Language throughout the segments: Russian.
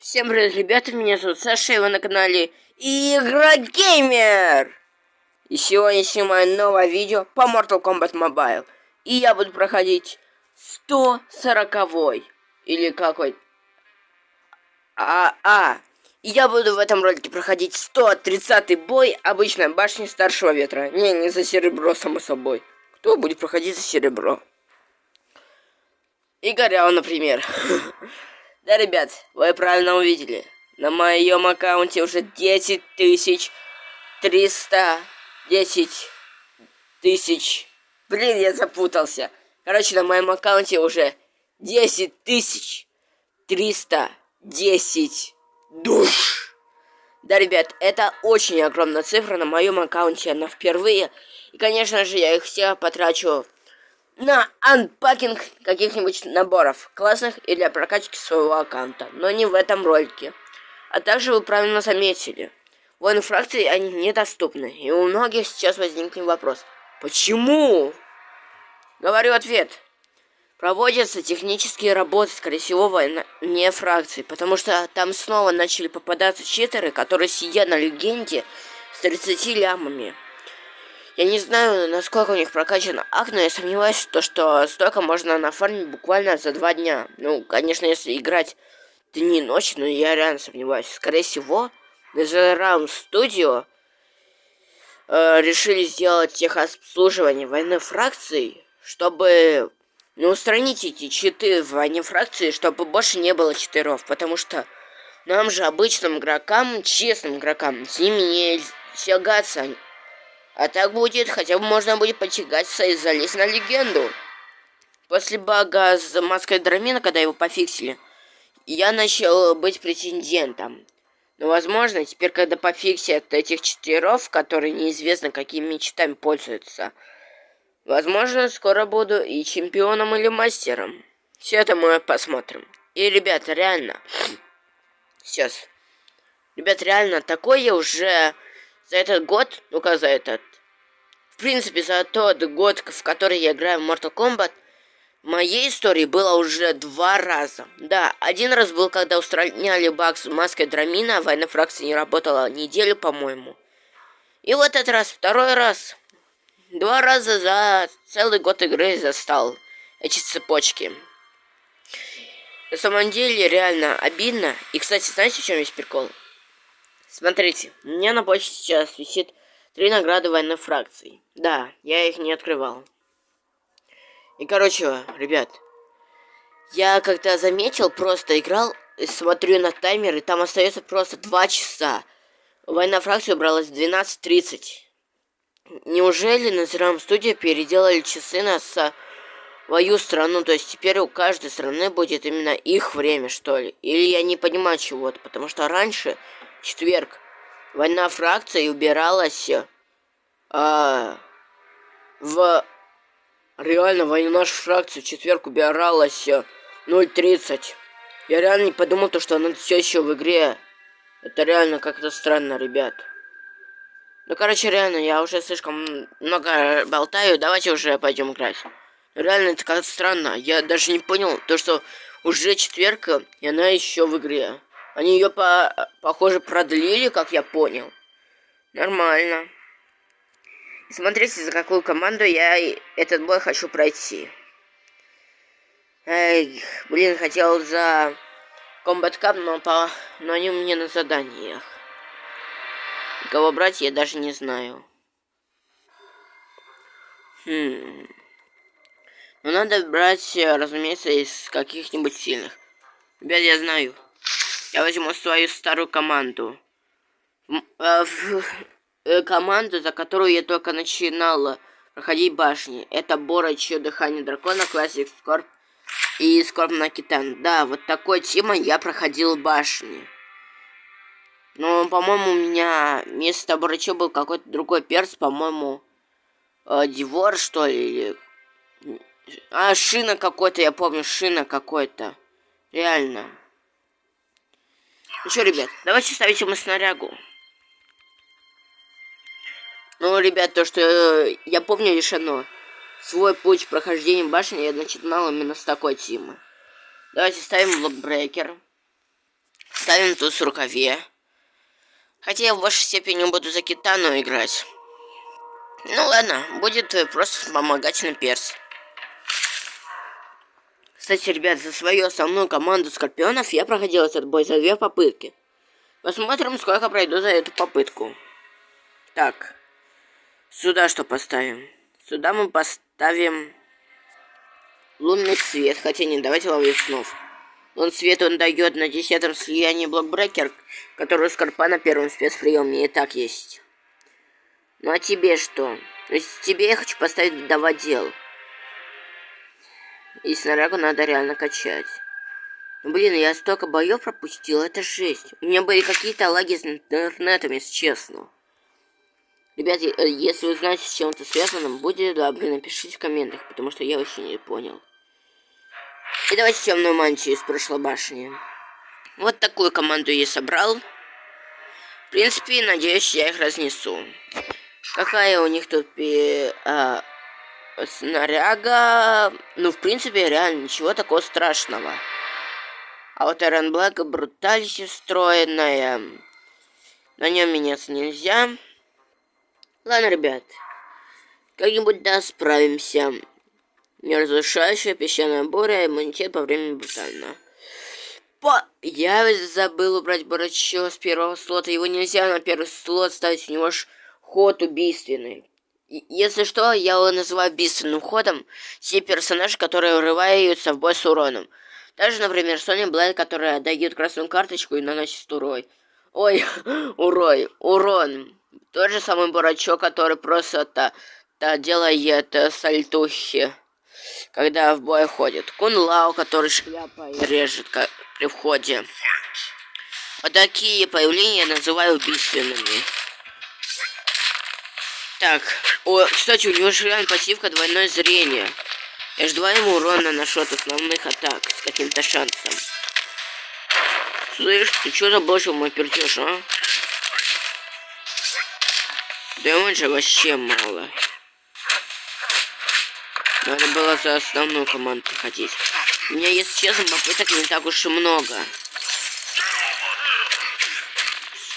Всем привет, ребята, меня зовут Саша, и вы на канале Игрогеймер. И сегодня снимаю новое видео по Mortal Kombat Mobile. И я буду проходить 140-й, или какой. И я буду в этом ролике проходить 130-й бой обычной башни Старшего Ветра. Не за серебро, само собой. Кто будет проходить за серебро? Игоряу, например. Да, ребят, вы правильно увидели. На моем аккаунте уже 10 тысяч. Блин, я запутался. Короче, на моем аккаунте уже 10 310 душ. Да, ребят, это очень огромная цифра на моем аккаунте. Она впервые. И, конечно же, я их все потрачу на анпакинг каких-нибудь наборов классных и для прокачки своего аккаунта, но не в этом ролике. А также вы правильно заметили, воины фракции они недоступны, и у многих сейчас возникнет вопрос: почему? Говорю ответ. Проводятся технические работы, скорее всего, вне фракции, потому что там снова начали попадаться читеры, которые сидят на легенде с 30 лямами. Я не знаю, насколько у них прокачан акт, но я сомневаюсь, что столько можно нафармить буквально за 2 дня. Ну, конечно, если играть дни и ночи, но я реально сомневаюсь. Скорее всего, NetherRealm Studio решили сделать техобслуживание военной фракции, чтобы устранить эти читы в войне фракции, чтобы больше не было читеров. Потому что нам же, обычным игрокам, честным игрокам, с ними не тягаться. А так будет, хотя бы можно будет потягаться и залезть на легенду. После бага с маской Драмина, когда его пофиксили, я начал быть претендентом. Но, возможно, теперь, когда пофиксят этих читеров, которые неизвестно какими читами пользуются, возможно, скоро буду и чемпионом или мастером. Все это мы посмотрим. И, ребята, реально, сейчас, ребят, реально, такое уже за этот год, ну-ка за этот, в принципе, за тот год, в который я играю в Mortal Kombat, в моей истории было уже 2 раза. Да, один раз был, когда устраняли баг с маской Драмина, военная фракция не работала неделю, по-моему. И вот этот раз, второй раз. 2 раза за целый год игры застал эти цепочки. На самом деле, реально обидно. И, кстати, знаете, в чем есть прикол? Смотрите, у меня на почте сейчас висит 3 награды военной фракции. Да, я их не открывал. И, короче, ребят, я когда заметил, просто играл, смотрю на таймер, и там остается просто 2 часа. Военная фракция убралась в 12:30. Неужели на NetherRealm Studio переделали часы на свою страну? То есть теперь у каждой страны будет именно их время, что ли? Или я не понимаю чего-то, потому что раньше, в четверг, военная фракция убиралась в... Реально, наша фракция в четверг убиралась 0:30. Я реально не подумал, что она все еще в игре. Это реально как-то странно, ребят. Ну, короче, реально, я уже слишком много болтаю. Давайте уже пойдем играть. Реально, это как-то странно. Я даже не понял, что уже четверг, и она еще в игре. Они ее, похоже, продлили, как я понял. Нормально. Смотрите, за какую команду я этот бой хочу пройти. Эх, блин, хотел за Combat Cup, но они у меня на заданиях. Кого брать, я даже не знаю. Ну, надо брать, разумеется, из каких-нибудь сильных. Ребят, я знаю. Я возьму свою старую команду. Команду, за которую я только начинала проходить башни. Это Бора, Чье Дыхание Дракона, Classic Скорб и Скорб на Китан. Да, вот такой темой я проходил башни. Но, по-моему, у меня вместо Борачо был какой-то другой перс, по-моему, Дивор, что ли, или... Шина какой-то, я помню, Шина какой-то. Реально. Ну что, ребят, давайте ставить ему снарягу. Ну, ребят, то, что я помню лишь одно. Свой путь прохождения башни я начинал именно с такой темы. Давайте ставим блокбрекер. поставим туз в рукаве. Хотя я в большей степени буду за Китану играть. Ну ладно, будет просто вспомогательный перс. Кстати, ребят, за свою основную команду Скорпионов я проходил этот бой за 2 попытки. Посмотрим, сколько пройду за эту попытку. Так, сюда что поставим? Сюда мы поставим лунный свет, хотя не, давайте ловить снов. Лунный свет он дает на 10-м слиянии блокбрекер, который у Скорпа на первом спецприеме и так есть. Ну а тебе что? То есть тебе я хочу поставить вдоводел. И снарягу надо реально качать. Ну, блин, я столько боев пропустил, это жесть. У меня были какие-то лаги с интернетом, если честно. Ребят, если вы знаете, с чем это связано, будьте добры, напишите в комментах, потому что я вообще не понял. И давайте темную мантию из прошлой башни. Вот такую команду я собрал. В принципе, надеюсь, я их разнесу. Какая у них тут снаряга? Ну, в принципе, реально ничего такого страшного. А вот Эрен Блэк брутальность встроенная. На нем меняться нельзя. Ладно, ребят. Как-нибудь да справимся. Неразрушающая песчаная буря, иммунитет по времени брутально. Я забыл убрать Борачо с первого слота. Его нельзя на первый слот ставить, у него ж ход убийственный. Если что, я его называю убийственным ходом все персонажи, которые врываются в бой с уроном. Даже, например, Соня Блэд, которая дает красную карточку и наносит урон. Тот же самый Борачок, который просто делает сальтухи, когда в бой ходит. Кун Лао, который шляпой режет при входе. Вот такие появления я называю убийственными. Так, кстати, у него же реально пассивка двойное зрение. Я ж 2 ему урона наношу от основных атак с каким-то шансом. Слышь, ты что заблочил мой пертеж, а? Да он же вообще мало. Надо было за основную команду ходить. У меня, если честно, попыток не так уж и много.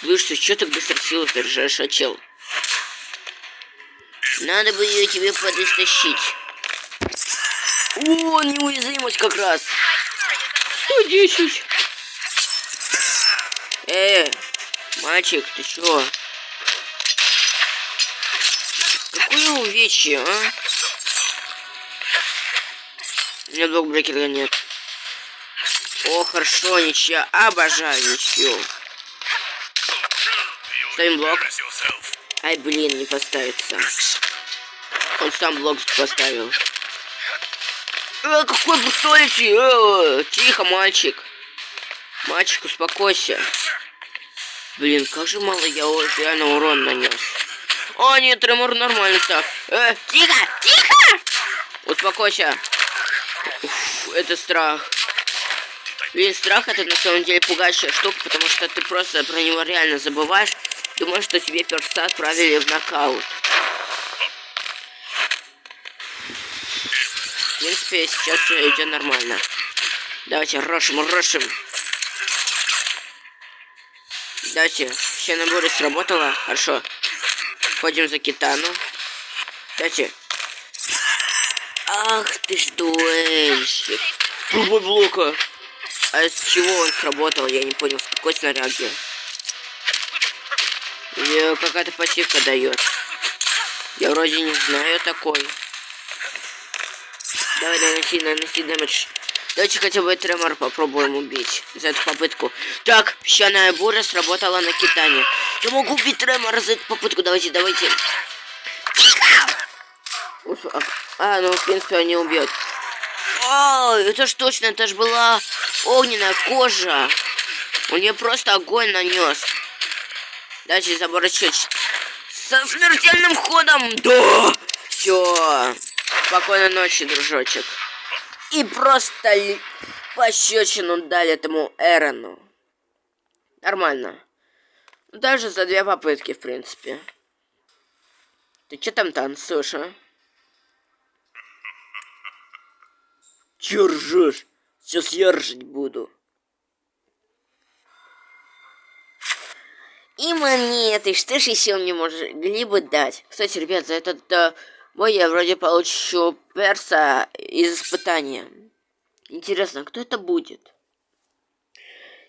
Слышь, ты что так быстро силу держишь, а чел? Надо бы ее тебе подистощить. О, неуязвимость как раз. 110. Мальчик, ты чё? Какое увечье, а? У меня блокбрекера нет. О, хорошо, ничья. Обожаю ничью. Ставим блок. Ай, блин, не поставится. Он сам блок поставил. Какой бруталити! Тихо, мальчик. Мальчик, успокойся. Блин, как же мало я реально урон нанес. О, нет, тремор нормально так. Тихо! Тихо! Успокойся. Уф, это страх. Блин, страх это на самом деле пугающая штука, потому что ты просто про него реально забываешь. Думаешь, что тебе перса отправили в нокаут. В принципе, сейчас все идет нормально. Давайте рошим. Давайте, все наборы сработало. Хорошо. Ходим за Китану. Давайте. Ах ты ж дуэльщик. Пробой блока. А с чего он сработал? Я не понял, с какой снаряги. Или какая-то пассивка дает. Я вроде не знаю такой. Давай, наноси дэмэдж. Давайте хотя бы тремор попробуем убить за эту попытку. Так, песчаная буря сработала на Китане. Я могу убить тремор за эту попытку. Давайте. Ну, в принципе, он не убьет. О, это ж точно, это ж была огненная кожа. Он мне просто огонь нанес. Давайте заборочить. Со смертельным ходом. Да! Все. Спокойной ночи, дружочек. И просто пощечину дали этому Эрону. Нормально. Даже за 2 попытки, в принципе. Ты что там танцуешь, а? Чё ржёшь? Сейчас я ржать буду. И монеты. Что ж еще мне могли бы дать? Кстати, ребят, за этот бой я вроде получу перса из испытания. Интересно, кто это будет?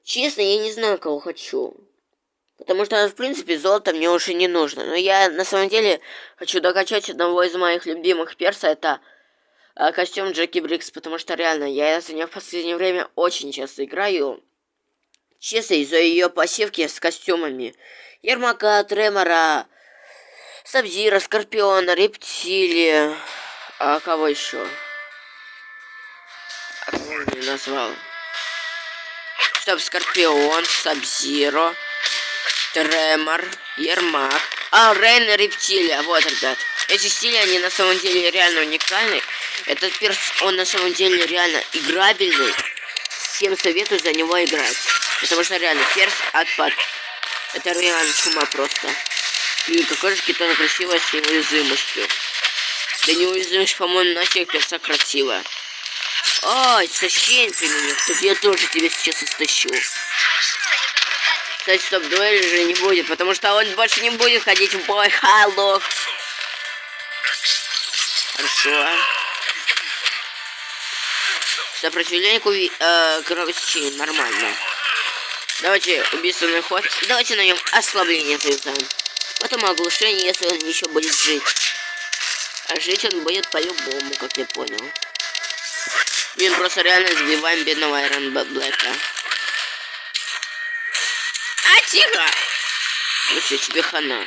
Честно, я не знаю, кого хочу. Потому что, в принципе, золото мне уже не нужно. Но я, на самом деле, хочу докачать одного из моих любимых перса. Это костюм Джеки Брикс. Потому что, реально, я за нее в последнее время очень часто играю. Честно, из-за ее пассивки с костюмами. Ермака, Тремора, Сабзира, Скорпиона, Рептилия. А кого еще? А кого я не назвал? Стоп, Скорпион, Сабзиро, Тремор, Ермак. Рейн и Рептилия. Вот, ребят. Эти стили, они на самом деле реально уникальны. Этот перс, он на самом деле реально играбельный. Всем советую за него играть. Потому что реально перс отпад. Это реально чума просто. И какой же китон красивая с неуязвимостью. Да неуязвимость, по-моему, на всех персах красивая. Ой, истощение применил. Тут я тоже тебя сейчас истощу. Кстати, стоп, дуэль же не будет, потому что он больше не будет ходить в бой. Халло. Хорошо. Сопротивление к кровосечению нормально. Давайте убийственный ход. Давайте на нем ослабление завязаем. Потом оглушение, если он еще будет жить. А жить он будет по-любому, как я понял. Блин, просто реально сбиваем бедного Айрон Блэка. Тихо! Ну все, тебе хана.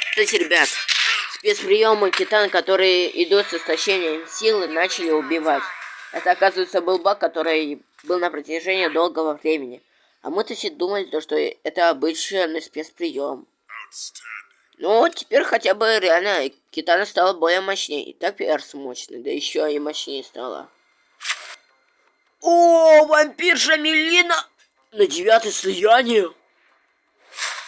Кстати, ребят, спецприемы китан, которые идут с истощением силы, начали убивать. Это, оказывается, был баг, который был на протяжении долгого времени. А мы-то все думали, что это обычный спецприем. Ну, теперь хотя бы реально китана стала более мощнее. И так перс мощный, да еще и мощнее стала. О, вампирша Мелина! На 9-е слияние.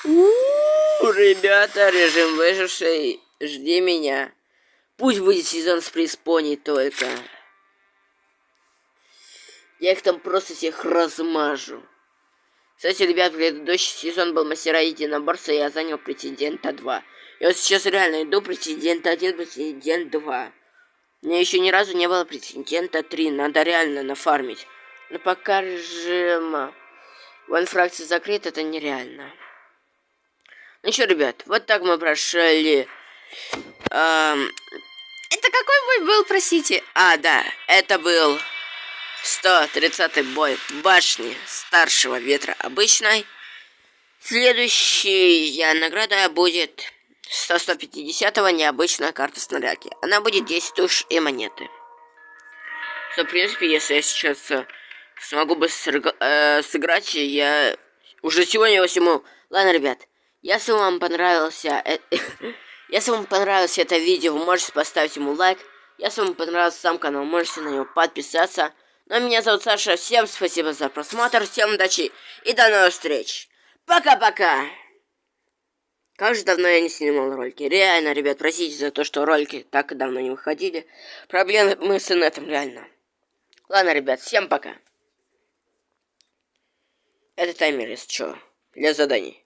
Ребята, режим выживший, жди меня. Пусть будет сезон с преисподней только. Я их там просто всех размажу. Кстати, ребят, предыдущий сезон был мастера единоборства, и я занял претендента 2. И вот сейчас реально иду претендент 1, претендент 2. У меня еще ни разу не было претендента 3, надо реально нафармить. Но пока режим ван фракции закрыт, это нереально. Ну что, ребят, вот так мы прошли. Это какой бой был, простите? Да, это был 130-й бой башни старшего ветра обычной. Следующая награда будет 150-го необычная карта снаряги. Она будет 10 туш и монеты. Что, в принципе, если я сейчас смогу бы сыграть, я уже сегодня его сниму. Ладно, ребят, если вам понравился если вам понравилось это видео, вы можете поставить ему лайк. Если вам понравился сам канал, можете на него подписаться. Ну а меня зовут Саша. Всем спасибо за просмотр, всем удачи и до новых встреч. Пока-пока. Как же давно я не снимал ролики. Реально, ребят, простите за то, что ролики так давно не выходили. Проблемы с инетом, реально. Ладно, ребят, всем пока. Это таймер, если что, для заданий.